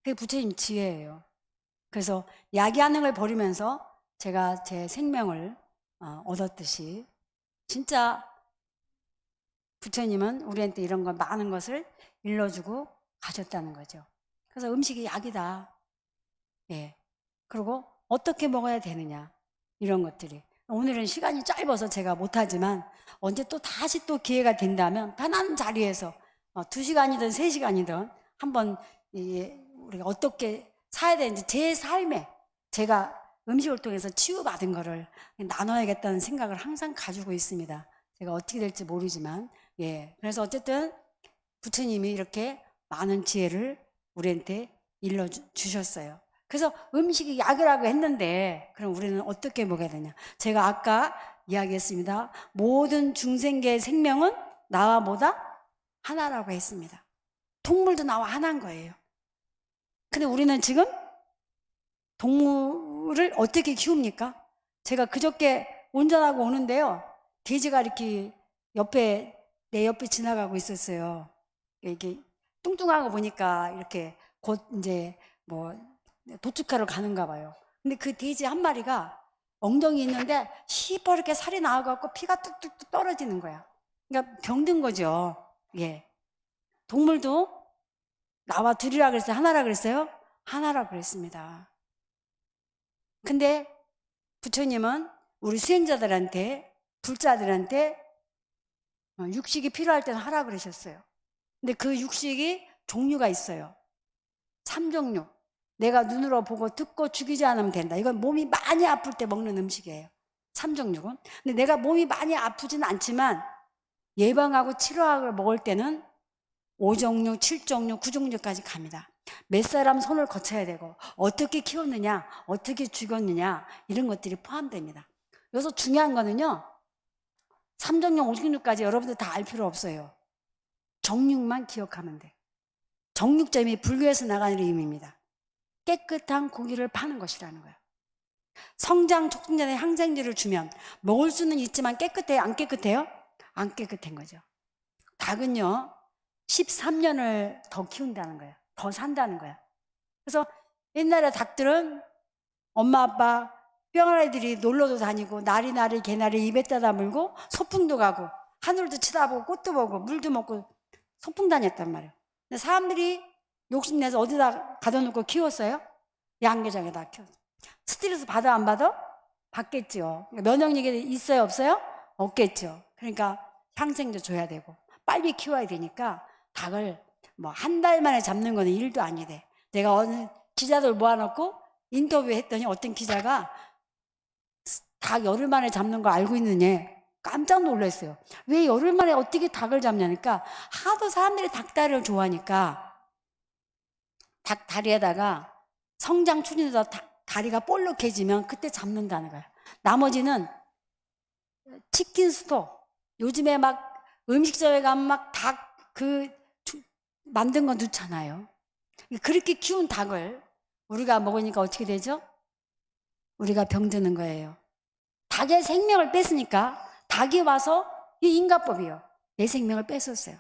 그게 부처님 지혜예요. 그래서 야기하는 걸 버리면서 제가 제 생명을 얻었듯이 진짜 부처님은 우리한테 이런 거 많은 것을 일러주고 가셨다는 거죠. 그래서 음식이 약이다. 예. 그리고 어떻게 먹어야 되느냐 이런 것들이. 오늘은 시간이 짧아서 제가 못하지만 언제 또 다시 또 기회가 된다면 편한 자리에서 2시간이든 3시간이든 한번 우리가 어떻게 살아야 되는지 제 삶에 제가 음식을 통해서 치유받은 거를 나눠야겠다는 생각을 항상 가지고 있습니다. 제가 어떻게 될지 모르지만 그래서 어쨌든 부처님이 이렇게 많은 지혜를 우리한테 일러주셨어요. 그래서 음식이 약이라고 했는데 그럼 우리는 어떻게 먹어야 되냐? 제가 아까 이야기했습니다. 모든 중생계의 생명은 나와 뭐다? 하나라고 했습니다. 동물도 나와 하나인 거예요. 근데 우리는 지금 동물을 어떻게 키웁니까? 제가 그저께 운전하고 오는데요. 돼지가 이렇게 내 옆에 지나가고 있었어요. 이게 뚱뚱한 거 보니까 이렇게 곧 이제 뭐 도축하러 가는가 봐요. 근데 그 돼지 한 마리가 엉덩이 있는데 시퍼렇게 살이 나와갖고 피가 뚝뚝뚝 떨어지는 거야. 그러니까 병든 거죠. 동물도 나와 둘이라 그랬어요? 하나라 그랬어요? 하나라 그랬습니다. 근데 부처님은 우리 수행자들한테, 불자들한테 육식이 필요할 때는 하라 그러셨어요. 근데 그 육식이 종류가 있어요. 3종류. 내가 눈으로 보고 듣고 죽이지 않으면 된다. 이건 몸이 많이 아플 때 먹는 음식이에요. 3종류는. 근데 내가 몸이 많이 아프진 않지만 예방하고 치료하고 먹을 때는 5종류, 7종류, 9종류까지 갑니다. 몇 사람 손을 거쳐야 되고 어떻게 키웠느냐, 어떻게 죽였느냐 이런 것들이 포함됩니다. 여기서 중요한 거는요. 3종류, 5종류까지 여러분들 다 알 필요 없어요. 정육만 기억하면 돼. 정육점이 불교에서 나가는 의미입니다. 깨끗한 고기를 파는 것이라는 거예요. 성장 촉진제나 항생제를 주면 먹을 수는 있지만 깨끗해요? 안 깨끗해요? 안 깨끗한 거죠. 닭은요 13년을 더 키운다는 거예요. 더 산다는 거예요. 그래서 옛날에 닭들은 엄마 아빠 병아리들이 놀러도 다니고 나리 개나리 입에다 다물고 소풍도 가고 하늘도 쳐다보고 꽃도 보고 물도 먹고 소풍 다녔단 말이에요. 근데 사람들이 욕심내서 어디다 가둬놓고 키웠어요? 양계장에다 키웠어요. 스트레스 받아 안 받아? 받겠죠. 면역력이 있어요 없어요? 없겠죠. 그러니까 평생도 줘야 되고 빨리 키워야 되니까 닭을 뭐 한 달 만에 잡는 거는 일도 아니래. 내가 어느 기자들 모아놓고 인터뷰했더니 어떤 기자가 닭 열흘 만에 잡는 거 알고 있느냐? 깜짝 놀랐어요. 왜 열흘 만에 어떻게 닭을 잡냐니까 하도 사람들이 닭다리를 좋아하니까 닭 다리에다가 성장 추진해서 다리가 볼록해지면 그때 잡는다는 거예요. 나머지는 치킨 스톡, 요즘에 막 음식점에 가면 막 닭 만든 거 넣잖아요. 그렇게 키운 닭을 우리가 먹으니까 어떻게 되죠? 우리가 병드는 거예요. 닭의 생명을 뺐으니까 닭이 와서 이 인과법이요. 내 생명을 뺐었어요.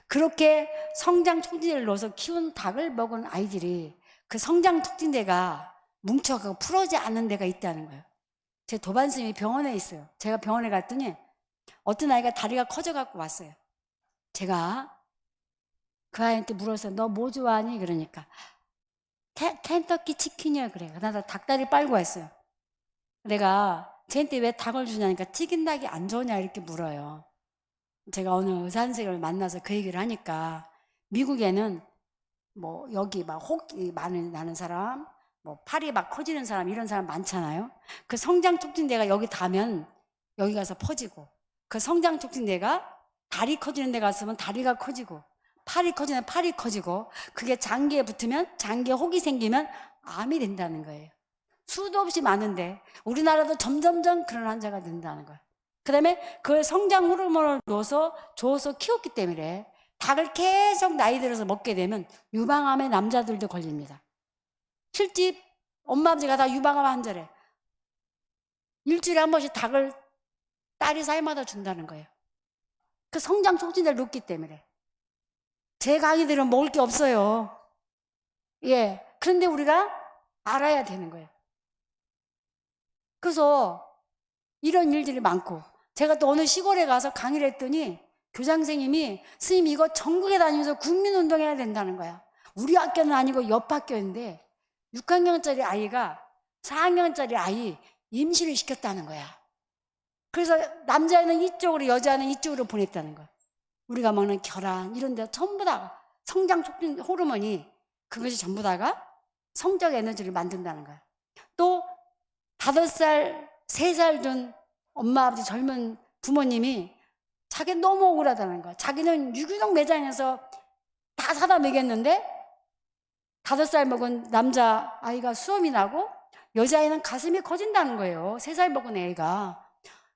그렇게 성장 촉진제를 넣어서 키운 닭을 먹은 아이들이 그 성장 촉진제가 뭉쳐가고 풀어지지 않는 데가 있다는 거예요. 제 도반스님이 병원에 있어요. 제가 병원에 갔더니 어떤 아이가 다리가 커져갖고 왔어요. 제가 그 아이한테 물었어요. 너 뭐 좋아하니? 그러니까 켄터키 치킨이요. 그래요. 나 닭다리 빨고 왔어요. 내가 쟤한테 왜 닭을 주냐니까 튀긴 닭이 안 좋으냐 이렇게 물어요. 제가 어느 의사 선생님을 만나서 그 얘기를 하니까 미국에는 뭐 여기 막 혹이 많이 나는 사람, 뭐 팔이 막 커지는 사람 이런 사람 많잖아요. 그 성장 촉진제가 여기 닿으면 여기 가서 퍼지고 그 성장 촉진제가 다리 커지는 데 갔으면 다리가 커지고 팔이 커지면 팔이 커지고 그게 장기에 붙으면 장기에 혹이 생기면 암이 된다는 거예요. 수도 없이 많은데 우리나라도 점점점 그런 환자가 는다는 거예요. 그 다음에 그 성장 호르몬을 줘서 키웠기 때문에 닭을 계속 나이 들어서 먹게 되면 유방암에 남자들도 걸립니다. 실제 엄마 아버지가 다 유방암 환자래. 일주일에 한 번씩 닭을 딸이 사이마다 준다는 거예요. 그 성장 촉진제를 놓기 때문에. 제 강의들은 먹을 게 없어요. 예. 그런데 우리가 알아야 되는 거예요. 그래서 이런 일들이 많고 제가 또 어느 시골에 가서 강의를 했더니 교장 선생님이 스님 이거 전국에 다니면서 국민운동해야 된다는 거야. 우리 학교는 아니고 옆 학교인데 6학년짜리 아이가 4학년짜리 아이 임신을 시켰다는 거야. 그래서 남자애는 이쪽으로 여자는 이쪽으로 보냈다는 거야. 우리가 먹는 계란 이런 데 전부 다 성장 촉진 호르몬이 그것이 전부 다가 성적 에너지를 만든다는 거야. 또 5살, 3살 된 엄마 아버지 젊은 부모님이 자기 너무 억울하다는 거야. 자기는 유기농 매장에서 다 사다 먹였는데 5살 먹은 남자 아이가 수염이 나고 여자아이는 가슴이 커진다는 거예요. 3살 먹은 애가.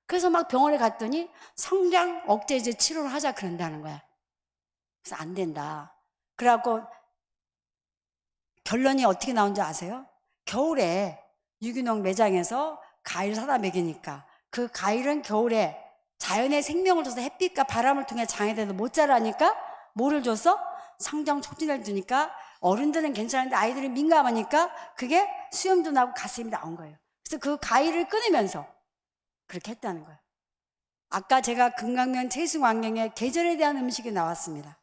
그래서 막 병원에 갔더니 성장 억제제 치료를 하자 그런다는 거야. 그래서 안 된다. 그래갖고 결론이 어떻게 나온지 아세요? 겨울에 유기농 매장에서 과일 사다 먹이니까 그 과일은 겨울에 자연의 생명을 줘서 햇빛과 바람을 통해 장에대도 못 자라니까 뭐를 줬어? 성장 촉진을 주니까 어른들은 괜찮은데 아이들은 민감하니까 그게 수염도 나고 가슴이 나온 거예요. 그래서 그 과일을 끊으면서 그렇게 했다는 거예요. 아까 제가 금강면 채식환경에 계절에 대한 음식이 나왔습니다.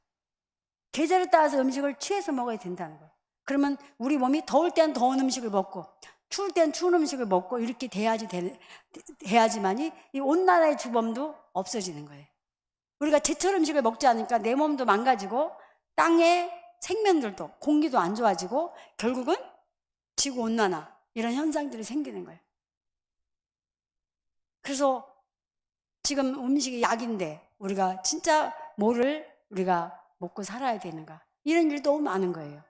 계절에 따라서 음식을 취해서 먹어야 된다는 거예요. 그러면 우리 몸이 더울 땐 더운 음식을 먹고 추울 땐 추운 음식을 먹고 이렇게 해야지만이 이 온난화의 주범도 없어지는 거예요. 우리가 제철 음식을 먹지 않으니까 내 몸도 망가지고 땅의 생명들도 공기도 안 좋아지고 결국은 지구온난화 이런 현상들이 생기는 거예요. 그래서 지금 음식이 약인데 우리가 진짜 뭐를 우리가 먹고 살아야 되는가 이런 일도 너무 많은 거예요.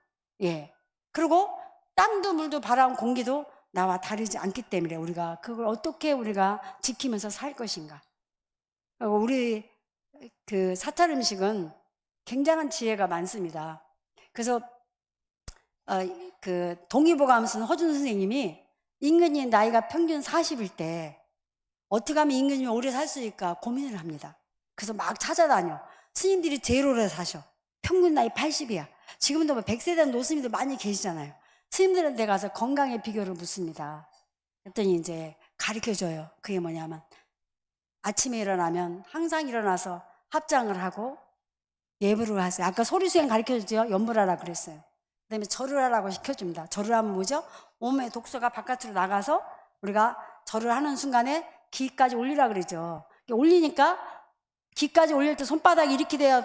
예. 그리고 땅도 물도 바람 공기도 나와 다르지 않기 때문에 우리가 그걸 어떻게 우리가 지키면서 살 것인가. 우리 그 사찰 음식은 굉장한 지혜가 많습니다. 그래서 그 동의보감 쓴 허준 선생님이 인근이 나이가 평균 40일 때 어떻게 하면 인근이 오래 살 수 있을까 고민을 합니다. 그래서 막 찾아다녀. 스님들이 제일 오래 사셔. 평균 나이 80이야. 지금도 뭐 100세 된 노스님들 많이 계시잖아요. 스님들한테 가서 건강의 비결을 묻습니다. 그랬더니 이제 가르쳐줘요. 그게 뭐냐면 아침에 일어나면 항상 일어나서 합장을 하고 예불을 하세요. 아까 소리수행 가르쳐줬죠. 연불하라 그랬어요. 그다음에 절을 하라고 시켜줍니다. 절을 하면 뭐죠? 몸의 독소가 바깥으로 나가서 우리가 절을 하는 순간에 기까지 올리라 그러죠. 올리니까 기까지 올릴 때 손바닥이 이렇게 돼야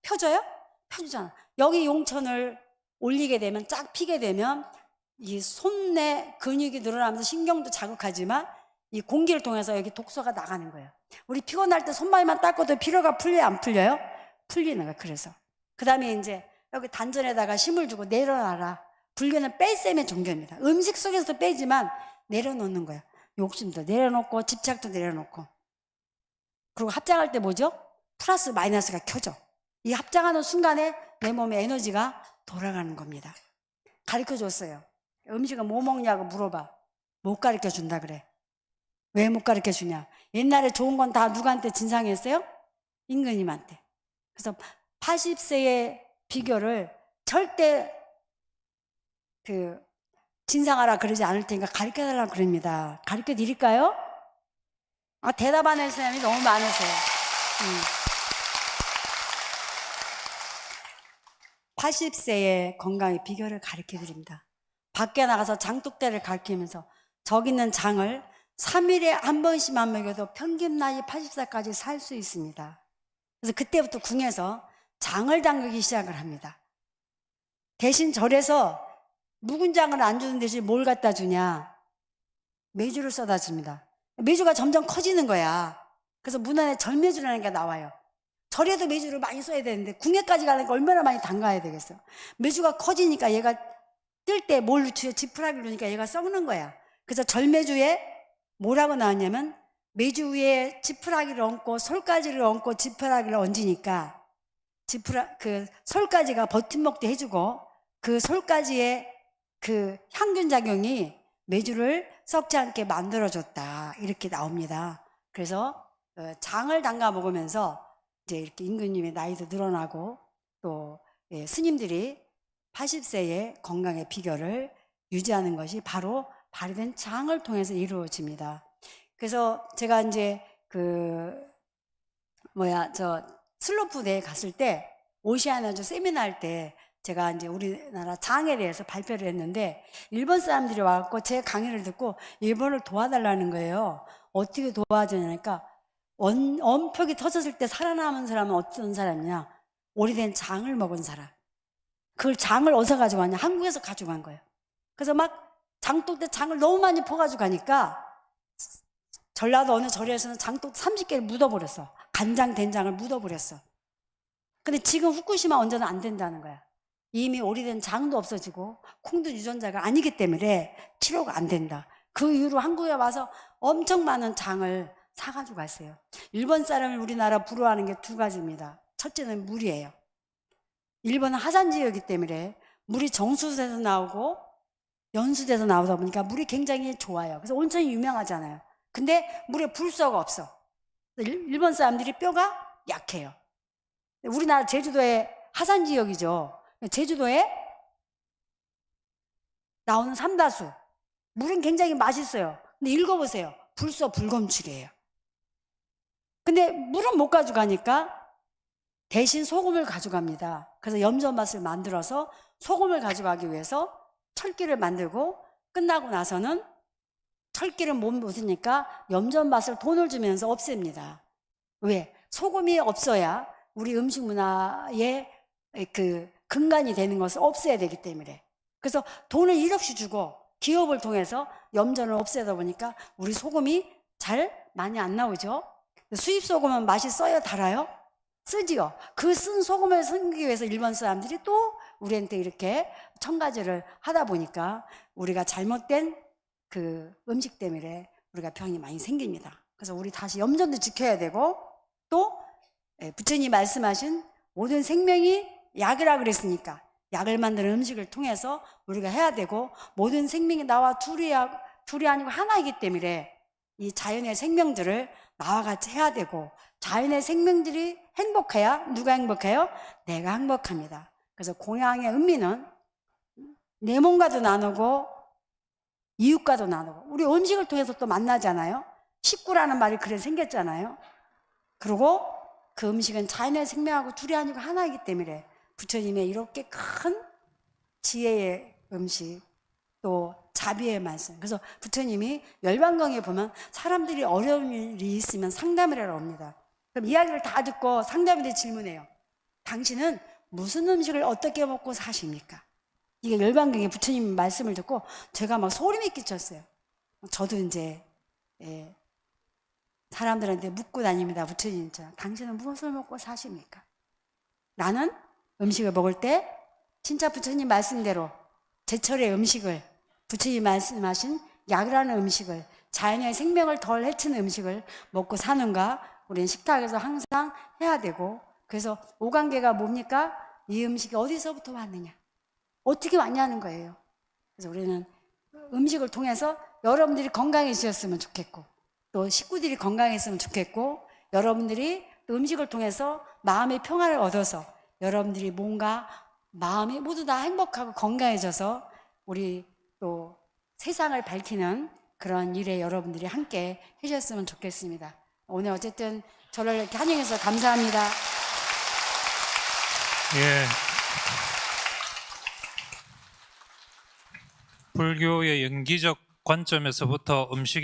펴져요? 펴지잖아. 여기 용천을 올리게 되면 쫙 피게 되면 이 손내 근육이 늘어나면서 신경도 자극하지만 이 공기를 통해서 여기 독소가 나가는 거예요. 우리 피곤할 때 손발만 닦아도 피로가 풀려요? 안 풀려요? 풀리는 거예요. 그래서 그 다음에 이제 여기 단전에다가 힘을 주고 내려놔라. 불교는 뺄셈의 종교입니다. 음식 속에서도 빼지만 내려놓는 거예요. 욕심도 내려놓고 집착도 내려놓고. 그리고 합장할 때 뭐죠? 플러스 마이너스가 켜져. 이 합장하는 순간에 내 몸에 에너지가 돌아가는 겁니다. 가르쳐줬어요. 음식은 뭐 먹냐고 물어봐. 못 가르쳐 준다 그래. 왜 못 가르쳐 주냐? 옛날에 좋은 건 다 누구한테 진상했어요? 임금님한테. 그래서 80세의 비결을 절대 진상하라 그러지 않을 테니까 가르쳐 달라고 그럽니다. 가르쳐 드릴까요? 대답 안 하는 사람이 너무 많으세요. 80세의 건강의 비결을 가르쳐 드립니다. 밖에 나가서 장독대를 가르치면서 저기 있는 장을 3일에 한 번씩만 먹여도 평균 나이 80살까지 살 수 있습니다. 그래서 그때부터 궁에서 장을 담그기 시작을 합니다. 대신 절에서 묵은 장을 안 주는 대신 뭘 갖다 주냐? 메주를 써다 줍니다. 메주가 점점 커지는 거야. 그래서 문안에 절메주라는 게 나와요. 절에도 메주를 많이 써야 되는데 궁에까지 가려니까 얼마나 많이 담가야 되겠어요. 메주가 커지니까 얘가 뜰 때 뭘 주요? 지푸라기를 넣으니까 얘가 썩는 거야. 그래서 절메주에 뭐라고 나왔냐면 메주 위에 지푸라기를 얹고 솔가지를 얹고 지푸라기를 얹으니까 그 솔가지가 버팀목도 해주고 그 솔가지의 그 향균 작용이 메주를 썩지 않게 만들어줬다. 이렇게 나옵니다. 그래서 장을 담가 먹으면서 이제 이렇게 임금님의 나이도 늘어나고 또 스님들이 80세의 건강의 비결을 유지하는 것이 바로 발효된 장을 통해서 이루어집니다. 그래서 제가 이제 슬로푸대에 갔을 때 오시아나주 세미나 할 때 제가 이제 우리나라 장에 대해서 발표를 했는데 일본 사람들이 와갖고 제 강의를 듣고 일본을 도와달라는 거예요. 어떻게 도와주냐니까 원폭이 터졌을 때 살아남은 사람은 어떤 사람이냐? 오래된 장을 먹은 사람. 그걸 장을 어디서 가지고 왔냐? 한국에서 가지고 간 거예요. 그래서 막 장독대 장을 너무 많이 퍼가지고 가니까 전라도 어느 절에서는 장독 30개를 묻어버렸어. 간장, 된장을 묻어버렸어. 근데 지금 후쿠시마 원전은 안 된다는 거야. 이미 오래된 장도 없어지고 콩도 유전자가 아니기 때문에 치료가 안 된다. 그 이후로 한국에 와서 엄청 많은 장을 사가지고 갔어요. 일본 사람을 우리나라 부러워하는 게 두 가지입니다. 첫째는 물이에요. 일본은 하산 지역이기 때문에 물이 정수돼서 나오고 연수돼서 나오다 보니까 물이 굉장히 좋아요. 그래서 온천이 유명하잖아요. 근데 물에 불서가 없어. 일본 사람들이 뼈가 약해요. 우리나라 제주도의 하산 지역이죠. 제주도에 나오는 삼다수 물은 굉장히 맛있어요. 근데 읽어보세요. 불서 불검출이에요. 근데 물은 못 가져가니까 대신 소금을 가져갑니다. 그래서 염전맛을 만들어서 소금을 가져가기 위해서 철기를 만들고 끝나고 나서는 철기를 못 묻으니까 염전맛을 돈을 주면서 없앱니다. 왜? 소금이 없어야 우리 음식 문화의 근간이 되는 것을 없애야 되기 때문에. 그래서 돈을 일없이 주고 기업을 통해서 염전을 없애다 보니까 우리 소금이 잘 많이 안 나오죠. 수입 소금은 맛이 써요, 달아요? 쓰지요. 그 쓴 소금을 쓰기 위해서 일본 사람들이 또 우리한테 이렇게 첨가제를 하다 보니까 우리가 잘못된 그 음식 때문에 우리가 병이 많이 생깁니다. 그래서 우리 다시 염전도 지켜야 되고 또 부처님이 말씀하신 모든 생명이 약이라 그랬으니까 약을 만드는 음식을 통해서 우리가 해야 되고 모든 생명이 나와 둘이 아니고 하나이기 때문에 이 자연의 생명들을 나와 같이 해야 되고 자연의 생명들이 행복해야 누가 행복해요? 내가 행복합니다. 그래서 공양의 의미는 내 몸과도 나누고 이웃과도 나누고, 우리 음식을 통해서 또 만나잖아요. 식구라는 말이 그래 생겼잖아요. 그리고 그 음식은 자연의 생명하고 둘이 아니고 하나이기 때문에 부처님의 이렇게 큰 지혜의 음식, 또 자비의 말씀. 그래서 부처님이 열반경에 보면 사람들이 어려운 일이 있으면 상담을 하러 옵니다. 그럼 이야기를 다 듣고 상담인데 질문해요. 당신은 무슨 음식을 어떻게 먹고 사십니까? 이게 열반경에 부처님 말씀을 듣고 제가 막 소름이 끼쳤어요. 저도 이제 사람들한테 묻고 다닙니다. 부처님처럼. 당신은 무엇을 먹고 사십니까? 나는 음식을 먹을 때 진짜 부처님 말씀대로 제철의 음식을, 부처님 말씀하신 약이라는 음식을, 자연의 생명을 덜 해치는 음식을 먹고 사는가? 우리는 식탁에서 항상 해야 되고, 그래서 오관계가 뭡니까? 이 음식이 어디서부터 왔느냐? 어떻게 왔냐는 거예요. 그래서 우리는 음식을 통해서 여러분들이 건강해지셨으면 좋겠고, 또 식구들이 건강했으면 좋겠고, 여러분들이 또 음식을 통해서 마음의 평화를 얻어서 여러분들이 뭔가 마음이 모두 다 행복하고 건강해져서 우리 또 세상을 밝히는 그런 일에 여러분들이 함께 해주셨으면 좋겠습니다. 오늘 어쨌든 저를 이렇게 환영해서 감사합니다. 예. 불교의 연기적 관점에서부터 음식에